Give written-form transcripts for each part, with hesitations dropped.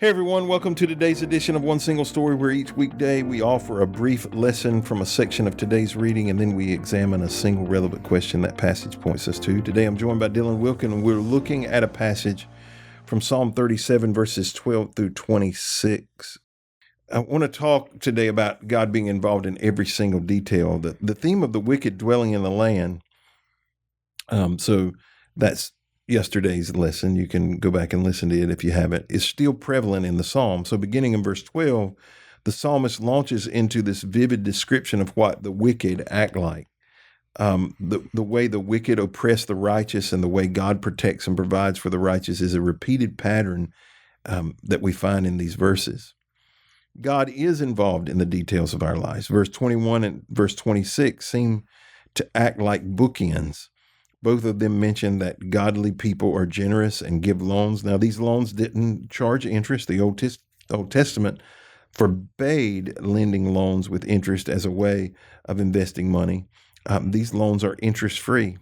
Hey everyone, welcome to today's edition of One Single Story, where each weekday we offer a brief lesson from a section of today's reading, and then we examine a single relevant question that passage points us to. Today I'm joined by Wilkin, and we're looking at a passage from Psalm 37, verses 12 through 26. I want to talk today about God being involved in every single detail. The theme of the wicked dwelling in the land. So that's yesterday's lesson. You can go back and listen to it if you haven't. Is still prevalent in the psalm. So beginning in verse 12, the psalmist launches into this vivid description of what the wicked act like. The way the wicked oppress the righteous and the way God protects and provides for the righteous is a repeated pattern that we find in these verses. God is involved in the details of our lives. Verse 21 and verse 26 seem to act like bookends. Both of them mention that godly people are generous and give loans. Now, these loans didn't charge interest. The Old Testament forbade lending loans with interest as a way of investing money. These loans are interest-free.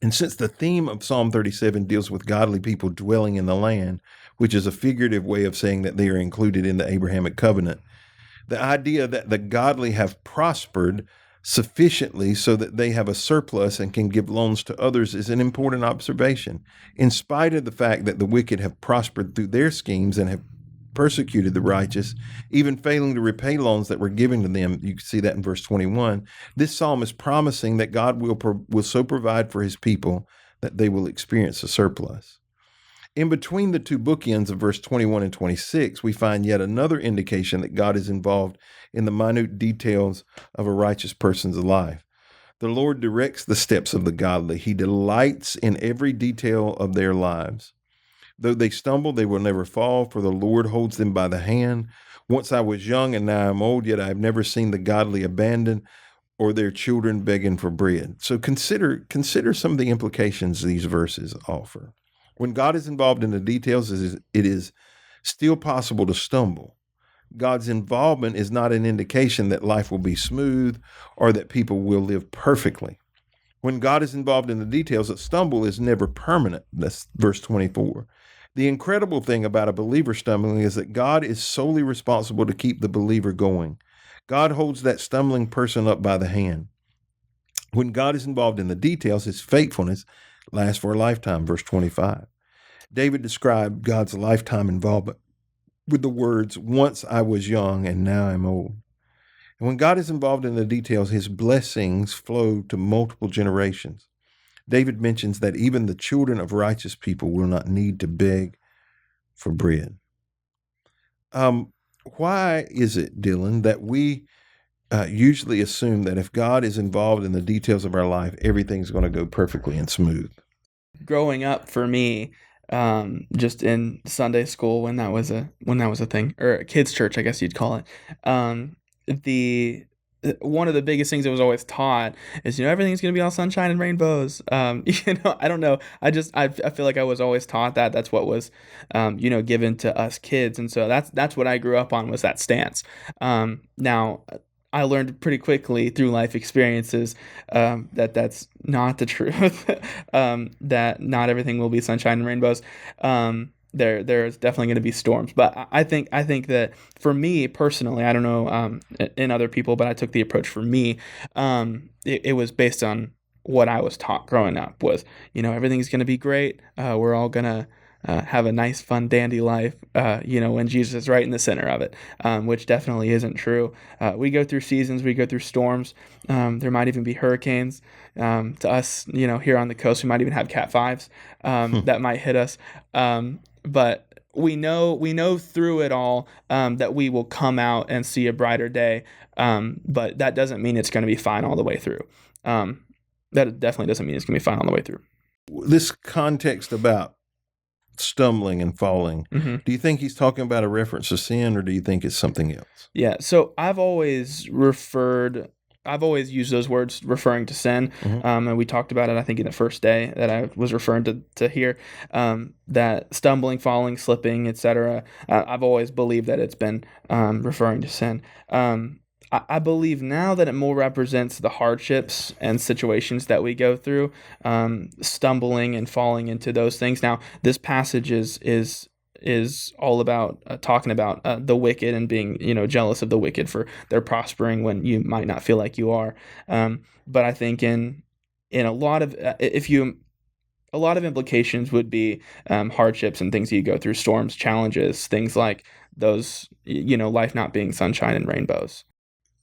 And since the theme of Psalm 37 deals with godly people dwelling in the land, which is a figurative way of saying that they are included in the Abrahamic covenant, the idea that the godly have prospered sufficiently so that they have a surplus and can give loans to others is an important observation. In spite of the fact that the wicked have prospered through their schemes and have persecuted the righteous, even failing to repay loans that were given to them, you can see that in verse 21. This psalm is promising that God will so provide for his people that they will experience a surplus. In between the two bookends of verse 21 and 26, we find yet another indication that God is involved in the minute details of a righteous person's life. The Lord directs the steps of the godly. He delights in every detail of their lives. Though they stumble, they will never fall, for the Lord holds them by the hand. Once I was young, and now I am old, yet I have never seen the godly abandoned or their children begging for bread. So consider some of the implications these verses offer. When God is involved in the details, it is still possible to stumble. God's involvement is not an indication that life will be smooth or that people will live perfectly. When God is involved in the details, a stumble is never permanent. That's verse 24. The incredible thing about a believer stumbling is that God is solely responsible to keep the believer going. God holds that stumbling person up by the hand. When God is involved in the details, his faithfulness lasts for a lifetime, verse 25. David described God's lifetime involvement with the words, once I was young and now I'm old. And when God is involved in the details, his blessings flow to multiple generations. David mentions that even the children of righteous people will not need to beg for bread. Why is it, Dylan, that we usually assume that if God is involved in the details of our life, everything's going to go perfectly and smooth? Growing up for me, just in Sunday school when that was a thing, or kids church, I guess you'd call it. The One of the biggest things that was always taught is, everything's going to be all sunshine and rainbows. I don't know. I feel like I was always taught that. That's what was, given to us kids. And so that's what I grew up on, was that stance. Now I learned pretty quickly through life experiences that that's not the truth. That not everything will be sunshine and rainbows. There's definitely going to be storms, but I think that for me personally, I don't know in other people, but I took the approach for me. It was based on what I was taught growing up. Was everything's going to be great. We're all gonna have a nice, fun, dandy life, when Jesus is right in the center of it, which definitely isn't true. We go through seasons, we go through storms. There might even be hurricanes. To us, here on the coast, we might even have Cat 5s that might hit us. But we know through it all that we will come out and see a brighter day. But that doesn't mean it's going to be fine all the way through. That definitely doesn't mean it's going to be fine all the way through. This context about stumbling and falling, Mm-hmm. do you think he's talking about a reference to sin, or do you think it's something else? Yeah, so I've always used those words referring to sin, Mm-hmm. and we talked about it, I think, in the first day that I was referring to here, that stumbling, falling, slipping, etc. I've always believed that it's been referring to sin. I believe now that it more represents the hardships and situations that we go through, stumbling and falling into those things. Now, this passage is is all about talking about the wicked and being, jealous of the wicked for they're prospering when you might not feel like you are. But I think in a lot of if you a lot of implications would be hardships and things that you go through, storms, challenges, things like those, life not being sunshine and rainbows.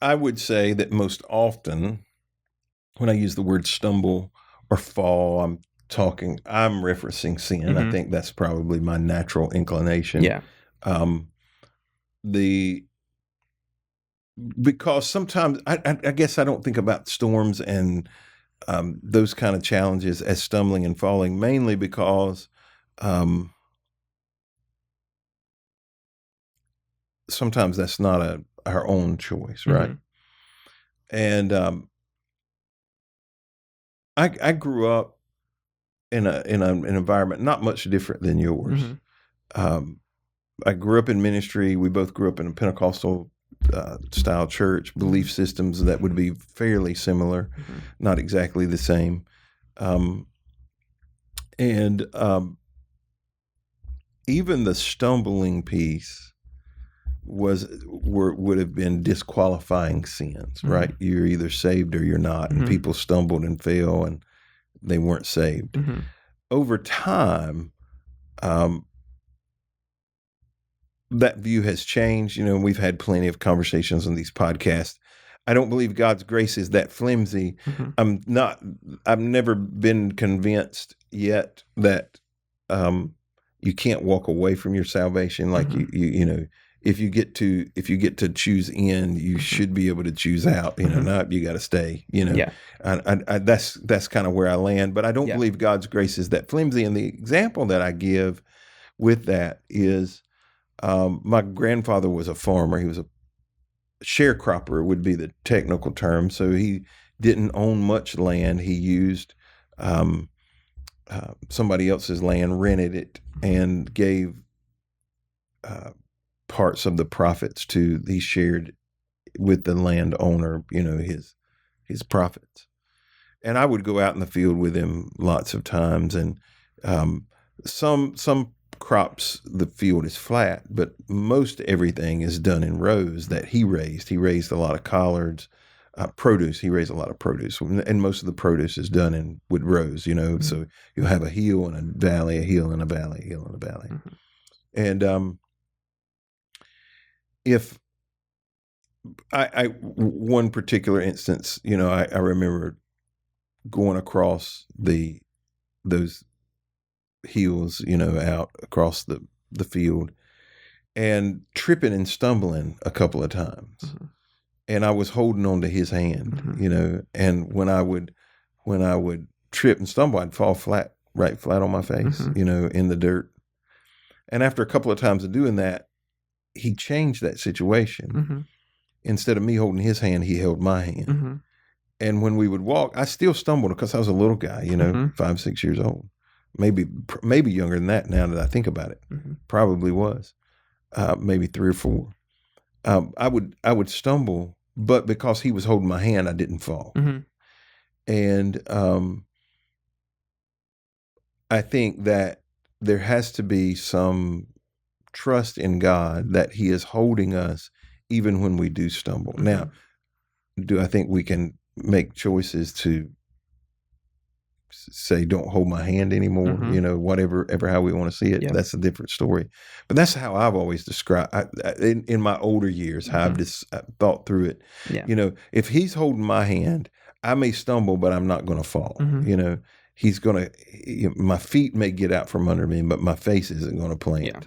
I would say that most often when I use the word stumble or fall, I'm referencing sin. I Mm-hmm. think that's probably my natural inclination. Yeah. Um, the because sometimes I guess I don't think about storms and those kind of challenges as stumbling and falling, mainly because um, sometimes that's not our own choice, right? Mm-hmm. And I grew up in an environment not much different than yours. Mm-hmm. Um, I grew up in ministry. We both grew up in a Pentecostal style church, belief systems that would be fairly similar, Mm-hmm. not exactly the same. Um, and even the stumbling piece would have been disqualifying sins, Mm-hmm. right? You're either saved or you're not, and Mm-hmm. people stumbled and fell and they weren't saved. Mm-hmm. Over time, um, that view has changed. We've had plenty of conversations on these podcasts. I don't believe God's grace is that flimsy. Mm-hmm. I've never been convinced yet that you can't walk away from your salvation. Like Mm-hmm. if you get to choose in, you Mm-hmm. should be able to choose out. Mm-hmm. Not you got to stay. Yeah. That's kind of where I land. But I don't Yeah. believe God's grace is that flimsy. And the example that I give with that is my grandfather was a farmer. He was a sharecropper would be the technical term. So he didn't own much land. He used um, somebody else's land, rented it, and gave parts of the profits he shared with the landowner, his profits. And I would go out in the field with him lots of times. And some crops, the field is flat, but most everything is done in rows that he raised. He raised a lot of collards, produce. He raised a lot of produce, and most of the produce is done with rows. Mm-hmm. So you'll have a hill and a valley, a hill and a valley, a hill and a valley. Mm-hmm. And if one particular instance, I remember going across those hills, out across the field and tripping and stumbling a couple of times. Mm-hmm. And I was holding on to his hand, Mm-hmm. and when I would trip and stumble, I'd fall flat on my face, Mm-hmm. in the dirt. And after a couple of times of doing that, he changed that situation. Mm-hmm. Instead of me holding his hand, he held my hand. Mm-hmm. And when we would walk, I still stumbled because I was a little guy, Mm-hmm. 5, 6 years old, maybe younger than that. Now that I think about it, Mm-hmm. probably was, maybe 3 or 4. I would stumble, but because he was holding my hand, I didn't fall. Mm-hmm. And I think that there has to be some trust in God that He is holding us even when we do stumble. Mm-hmm. Now, do I think we can make choices to say, don't hold my hand anymore, whatever, how we want to see it? Yeah. That's a different story. But that's how I've always described, in my older years, how I've just thought through it. Yeah. If He's holding my hand, I may stumble, but I'm not going to fall. Mm-hmm. He's going to, my feet may get out from under me, but my face isn't going to plant. Yeah.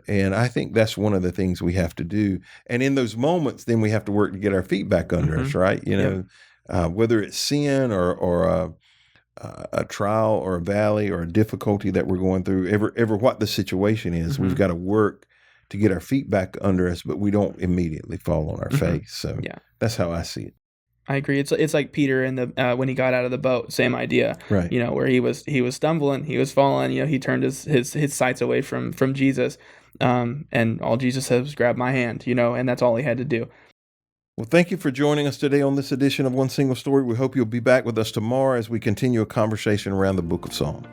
And I think that's one of the things we have to do. And in those moments, then we have to work to get our feet back under us, right? Whether it's sin or a trial or a valley or a difficulty that we're going through, ever what the situation is, we've got to work to get our feet back under us, but we don't immediately fall on our face. So that's how I see it. I agree. It's like Peter in the when he got out of the boat, same idea. Right. Where he was stumbling, he was falling. He turned his sights away from Jesus, and all Jesus said was, "Grab my hand," and that's all he had to do. Well, thank you for joining us today on this edition of One Single Story. We hope you'll be back with us tomorrow as we continue a conversation around the book of Psalms.